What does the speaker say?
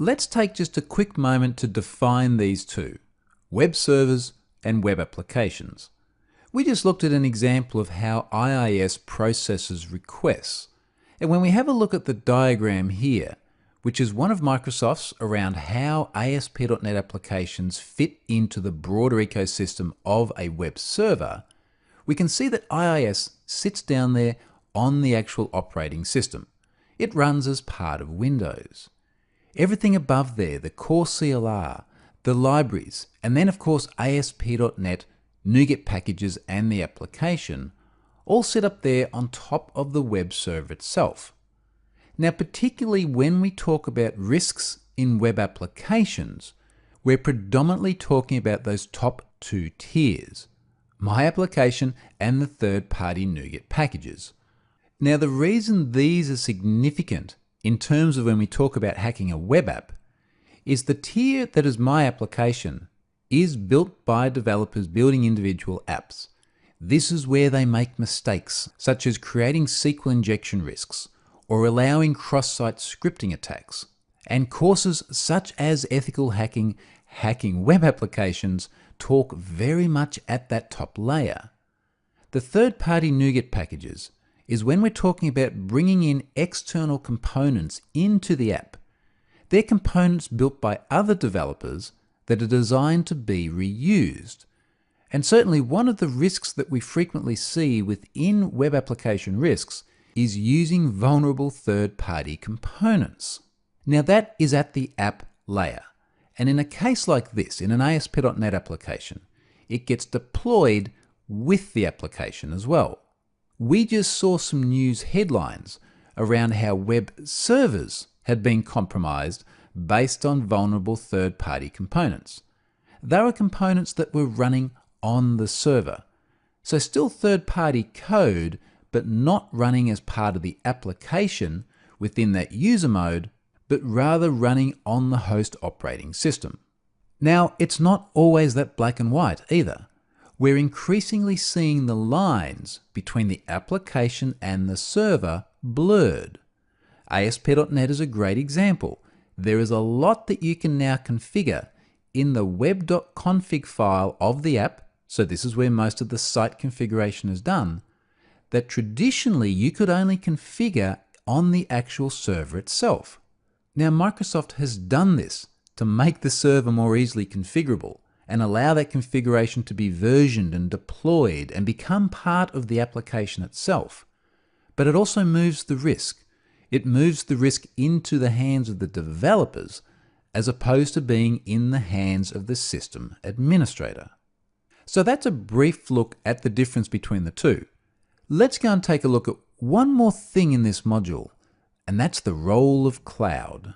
Let's take just a quick moment to define these two, web servers and web applications. We just looked at an example of how IIS processes requests. And when we have a look at the diagram here, which is one of Microsoft's around how ASP.NET applications fit into the broader ecosystem of a web server, we can see that IIS sits down there on the actual operating system. It runs as part of Windows. Everything above there, the core CLR, the libraries, and then of course ASP.NET, NuGet packages and the application, all sit up there on top of the web server itself. Now, particularly when we talk about risks in web applications, we're predominantly talking about those top two tiers, My Application and the third-party NuGet packages. Now, the reason these are significant in terms of when we talk about hacking a web app is the tier that is My Application is built by developers building individual apps. This is where they make mistakes, such as creating SQL injection risks or allowing cross-site scripting attacks. And courses such as ethical hacking, hacking web applications, talk very much at that top layer. The third-party NuGet packages is when we're talking about bringing in external components into the app. They're components built by other developers that are designed to be reused. And certainly one of the risks that we frequently see within web application risks is using vulnerable third-party components. Now that is at the app layer. And in a case like this, in an ASP.NET application, it gets deployed with the application as well. We just saw some news headlines around how web servers had been compromised based on vulnerable third-party components. They were components that were running on the server. So still third-party code, but not running as part of the application within that user mode, but rather running on the host operating system. Now, it's not always that black and white either. We're increasingly seeing the lines between the application and the server blurred. ASP.NET is a great example. There is a lot that you can now configure in the web.config file of the app, so this is where most of the site configuration is done, that traditionally you could only configure on the actual server itself. Now, Microsoft has done this to make the server more easily configurable and allow that configuration to be versioned and deployed and become part of the application itself. But it also moves the risk. It moves the risk into the hands of the developers as opposed to being in the hands of the system administrator. So that's a brief look at the difference between the two. Let's go and take a look at one more thing in this module, and that's the role of cloud.